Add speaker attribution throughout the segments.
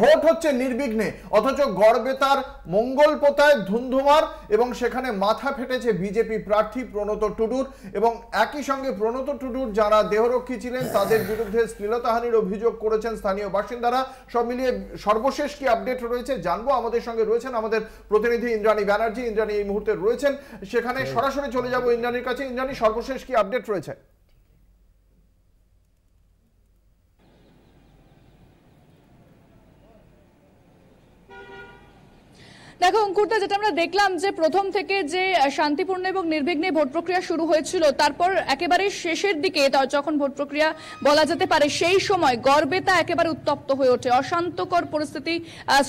Speaker 1: Vote হচ্ছে নির্বিঘ্নে, অথচ গড়বেতার মঙ্গলপোতায় ধুন্ধুমার এবং সেখানে মাথা ফেটেছে বিজেপি প্রার্থী প্রণত টুডুর, এবং একই সঙ্গে প্রণত টুডুর যারা দেহরক্ষী ছিলেন তাদের বিরুদ্ধে শ্লীলতাহানির অভিযোগ করেছেন স্থানীয় বাসিন্দারা। সব মিলিয়ে সর্বশেষ কি আপডেট রয়েছে জানবো। আমাদের সঙ্গে রয়েছেন আমাদের প্রতিনিধি ইন্দ্রাণী ব্যানার্জি। ইন্দ্রাণী এই মুহূর্তে রয়েছেন সেখানে, সরাসরি চলে যাব ইন্দ্রাণীর কাছে। ইন্দ্রাণী, সর্বশেষ কি আপডেট রয়েছে?
Speaker 2: দেখো অঙ্কুরদা, যেটা আমরা দেখলাম যে প্রথম থেকে যে শান্তিপূর্ণ এবং নির্বিঘ্নে ভোট প্রক্রিয়া শুরু হয়েছিল, তারপর একেবারে শেষের দিকে যখন ভোট প্রক্রিয়া বলা যেতে পারে সেই সময় গড়বেতা একেবারে উত্তপ্ত হয়ে ওঠে, অশান্তকর পরিস্থিতি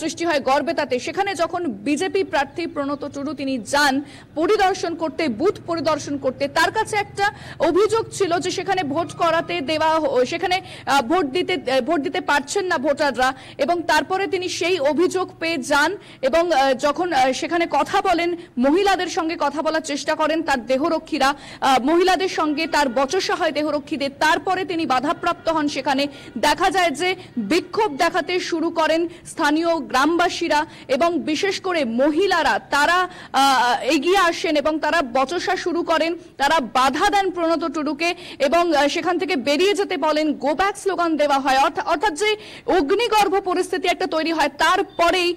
Speaker 2: সৃষ্টি হয় গড়বেতাতে। সেখানে যখন বিজেপি প্রার্থী প্রণত টুডু তিনি যান পরিদর্শন করতে, বুথ পরিদর্শন করতে, তার কাছে একটা অভিযোগ ছিল যে সেখানে ভোট করাতে দেওয়া, সেখানে ভোট দিতে পারছেন না ভোটাররা, এবং তারপরে তিনি সেই অভিযোগ পেয়ে যান এবং যখন সেখানে কথা বলেন, মহিলাদের সঙ্গে কথা বলার চেষ্টা করেন তার দেহরক্ষীরা, মহিলাদের সঙ্গে তার বচসা হয় দেহরক্ষীদের, তারপরে তিনি বাধাপ্রাপ্ত হন। সেখানে দেখা যায় যে বিক্ষোভ দেখাতে শুরু করেন স্থানীয় গ্রামবাসীরা এবং বিশেষ করে মহিলারা, তারা এগিয়ে আসেন এবং তারা বচসা শুরু করেন, তারা বাধা দেন প্রণত টুডুকে এবং সেখান থেকে বেরিয়ে যেতে বলেন, গো ব্যাক স্লোগান দেওয়া হয়। অর্থাৎ যে অগ্নিগর্ভ পরিস্থিতি একটা তৈরি হয়, তারপরেই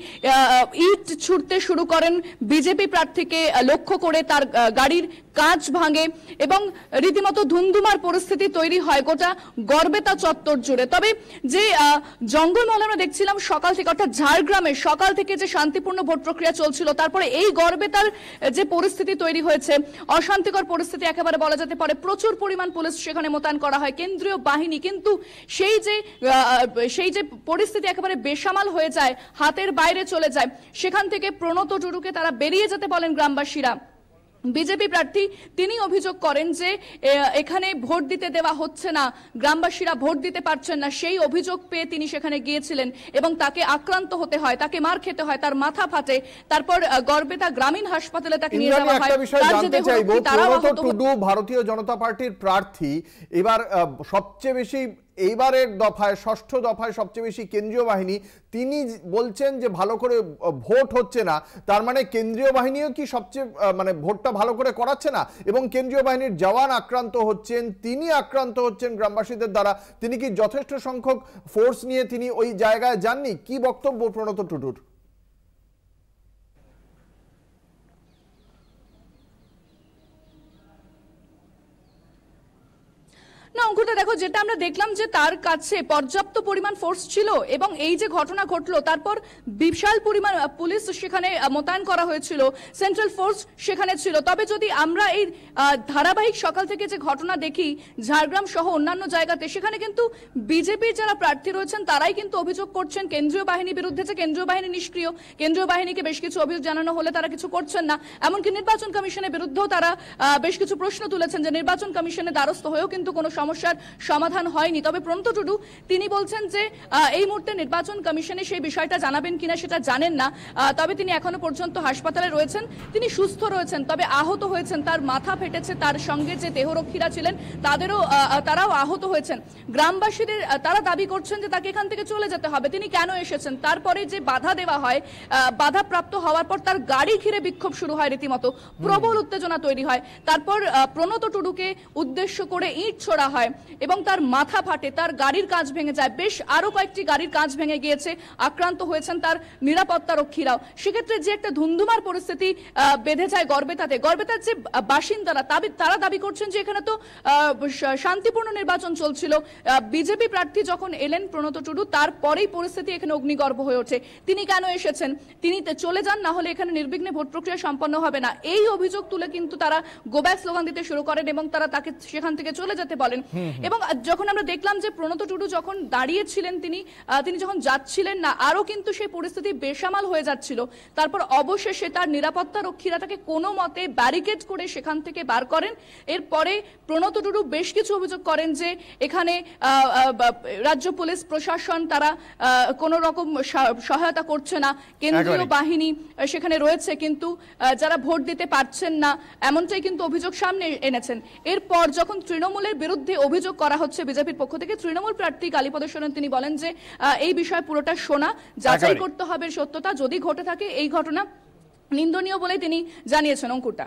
Speaker 2: ইট ছুটতে শুরু করেন বিজেপি প্রার্থীকে লক্ষ্য করে, তার গাড়ির কাঁচ ভাঙে এবং রীতিমতো ধুন্ধুমার পরিস্থিতি তৈরি হয় গোটা গড়বেতা চত্বর জুড়ে। তবে যে জঙ্গলমহল আমরা দেখছিলাম সকাল থেকে, অর্থাৎ ঝাড়গ্রামে সকাল থেকে যে শান্তিপূর্ণ ভোট প্রক্রিয়া চলছিল, তারপরে এই গড়বেতার যে পরিস্থিতি তৈরি হয়েছে, অশান্তিকর পরিস্থিতি একেবারে বলা যেতে পারে। প্রচুর পরিমাণ পুলিশ সেখানে মোতায়েন করা হয়, কেন্দ্রীয় বাহিনী, কিন্তু সেই যে পরিস্থিতি একেবারে বেসামাল হয়ে যায়, হাতের বাইরে চলে যায়, সেখান থেকে প্রণত টুডুকে তারা বেরিয়ে যেতে বলেন গ্রামবাসীরা। বিজেপি প্রার্থী তিনি অভিযোগ করেন যে এখানে ভোট দিতে দেওয়া হচ্ছে না, গ্রামবাসীরা ভোট দিতে পারছেন না। সেই অভিযোগ পেয়ে তিনি সেখানে গিয়েছিলেন এবং তাকে আক্রান্ত হতে হয়, তাকে মার খেতে হয়, তার মাথা ফাটে, তারপর গড়বেতা গ্রামীণ হাসপাতালে তাকে নিয়ে যাওয়া হয়।
Speaker 1: টুডু ভারতীয় জনতা পার্টির প্রার্থী, এবার সবচেয়ে বেশি এইবারের দফায়, ষষ্ঠ দফায় সবচেয়ে বেশি কেন্দ্রীয় বাহিনী, তিনি বলছেন যে ভালো করে ভোট হচ্ছে না, তার মানে কেন্দ্রীয় বাহিনীও কি সবচেয়ে মানে ভোটটা ভালো করে করাচ্ছে না, এবং কেন্দ্রীয় বাহিনীর জওয়ান আক্রান্ত হচ্ছেন, তিনি আক্রান্ত হচ্ছেন গ্রামবাসীদের দ্বারা, তিনি কি যথেষ্ট সংখ্যক ফোর্স নিয়ে তিনি ওই জায়গায় যাননি? কি বক্তব্য প্রণত টুডুর?
Speaker 2: না অঙ্কুরদা, দেখো যেটা আমরা দেখলাম যে তার কাছে পর্যাপ্ত পরিমাণ ফোর্স ছিল এবং এই যে ঘটনা ঘটলো তারপর বিশাল পরিমাণ পুলিশ সেখানে মোতায়েন করা হয়েছিল, সেন্ট্রাল ফোর্স সেখানে ছিল। তবে যদি আমরা এই ধারাবাহিক সকাল থেকে যে ঘটনা দেখি ঝাড়গ্রাম সহ অন্যান্য জায়গাতে, সেখানে কিন্তু বিজেপির যারা প্রার্থী রয়েছেন তারাই কিন্তু অভিযোগ করছেন কেন্দ্রীয় বাহিনীর বিরুদ্ধে যে কেন্দ্রীয় বাহিনী নিষ্ক্রিয়, কেন্দ্রীয় বাহিনীকে বেশ কিছু অভিযোগ জানানো হলে তারা কিছু করছেন না। এমনকি নির্বাচন কমিশনের বিরুদ্ধেও তারা বেশ কিছু প্রশ্ন তুলেছেন যে নির্বাচন কমিশনের দ্বারস্থ হয়েও কিন্তু কোনো সমস্যার সমাধান হয়নি। তবে প্রণত টুডু তিনি বলছেন যে এই মুহূর্তে নির্বাচন কমিশনে সেই বিষয়টা জানাবেন কিনা সেটা জানেন না, তবে তিনি এখনো পর্যন্ত হাসপাতালে রয়েছেন, তিনি সুস্থ রয়েছেন, তবে আহত হয়েছেন, তার মাথা ফেটেছে, তার সঙ্গে যে দেহরক্ষীরা ছিলেন তারাও আহত হয়েছেন। গ্রামবাসীদের তারা দাবি করছেন যে তাকে এখান থেকে চলে যেতে হবে, তিনি কেন এসেছেন। তারপরে যে বাধা দেওয়া হয়, বাধাপ্রাপ্ত হওয়ার পর তার গাড়ি ঘিরে বিক্ষোভ শুরু হয়, রীতিমতো প্রবল উত্তেজনা তৈরি হয়। তারপর প্রণত টুডুকে উদ্দেশ্য করে ইট ছোড়া হয় এবং তার মাথা ফাটে, তার গাড়ির কাঁচ ভেঙে যায়, বেশ আরো কয়েকটি গাড়ির কাঁচ ভেঙে গিয়েছে, আক্রান্ত হয়েছেন তার নিরাপত্তা রক্ষীরাও। সেক্ষেত্রে যে একটা ধুন্ধুমার পরিস্থিতি বেঁধে যায় গড়বেতাতে, গড়বেতার যে বাসিন্দারা তারা দাবি করছেন যে এখানে তো শান্তিপূর্ণ নির্বাচন চলছিল, বিজেপি প্রার্থী যখন এলেন প্রণত টুডু তারপরেই পরিস্থিতি এখানে অগ্নিগর্ভ হয়ে ওঠে, তিনি কেন এসেছেন, তিনি চলে যান, না হলে এখানে নির্বিঘ্নে ভোট প্রক্রিয়া সম্পন্ন হবে না। এই অভিযোগ তুলে কিন্তু তারা গো ব্যাক স্লোগান দিতে শুরু করেন এবং তারা তাকে সেখান থেকে চলে যেতে বলেন। এবং যখন আমরা দেখলাম যে প্রণত টুডু যখন দাঁড়িয়েছিলেন, তিনি যখন যাচ্ছিলেন না, আরো কিন্তু সেই পরিস্থিতি বেসামাল হয়ে যাচ্ছিল। তারপর অবশেষে তার নিরাপত্তা রক্ষীরা তাকে কোনো মতে ব্যারিকেড করে সেখান থেকে বার করেন। এরপরে প্রণত টুডু বেশ কিছু অভিযোগ করেন যে এখানে রাজ্য পুলিশ প্রশাসন তারা কোনো রকম সহায়তা করছে না, কেন্দ্রীয় বাহিনী সেখানে রয়েছে কিন্তু যারা ভোট দিতে পারছেন না, এমনটাই কিন্তু অভিযোগ সামনে এনেছেন। এরপর যখন তৃণমূলের বিরুদ্ধে বিরুদ্ধে অভিযোগ করা হচ্ছে বিজেপির পক্ষ থেকে। তৃণমূল প্রার্থী কালীপদ সোরেন তিনি বলেন যে এই বিষয়ে পুরোটা শোনা, যাচাই করতে হবে সত্যতা, যদি ঘটে থাকে এই ঘটনা নিন্দনীয় বলে তিনি জানিয়েছেন। অঙ্কুরটা,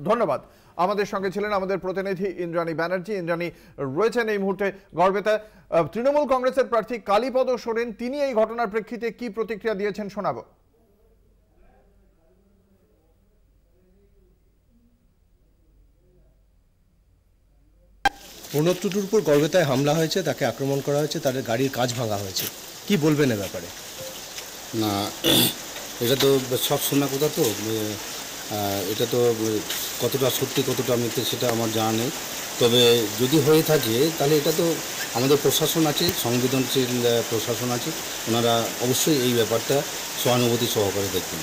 Speaker 1: ধন্যবাদ। আমাদের সঙ্গে ছিলেন আমাদের প্রতিনিধি ইন্দ্রাণী ব্যানার্জি। ইন্দ্রাণী রয়েছেন এই মুহূর্তে গড়বেতা। তৃণমূল কংগ্রেসের প্রার্থী কালীপদ সোরেন তিনি এই ঘটনার প্রেক্ষিতে কি প্রতিক্রিয়া দিয়েছেন শোনাবো।
Speaker 3: ১৫ টুটুর উপর গড়বেতায় হামলা হয়েছে, তাকে আক্রমণ করা হয়েছে, তাদের গাড়ির কাঁচ ভাঙা হয়েছে, কি বলবেন এ ব্যাপারে?
Speaker 4: না, এটা তো সব শোনা কথা, তো এটা তো কতটা সত্যি কতটা মিথ্যে সেটা আমার জানা নেই। তবে যদি হয়ে থাকে তাহলে এটা তো আমাদের প্রশাসন আছে, সংবেদনশীল প্রশাসন আছে, ওনারা অবশ্যই এই ব্যাপারটা সহানুভূতি সহকারে দেখবেন।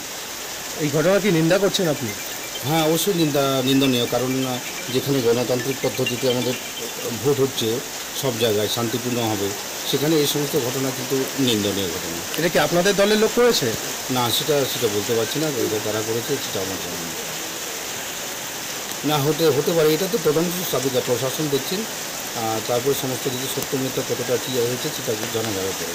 Speaker 3: এই ঘটনা কি নিন্দা করছেন আপনি?
Speaker 4: হ্যাঁ, অবশ্যই নিন্দনীয়, কারণ যেখানে গণতান্ত্রিক পদ্ধতিতে আমাদের ভোট হচ্ছে সব জায়গায় শান্তিপূর্ণ হবে, সেখানে এই সমস্ত ঘটনা কিন্তু নিন্দনীয় ঘটনা।
Speaker 3: এটা কি আপনাদের দলের লোক করেছে?
Speaker 4: না, সেটা বলতে পারছি না, এটা কারা করেছে সেটা আমার জানা নেই। না, হতে পারে, এটা তো তদন্ত সাবিকা প্রশাসন দেখছেন, তারপরে সমস্ত কিছু সত্য মিথ্যা কতটা কী হয়েছে সেটা জানা যাবে পরে।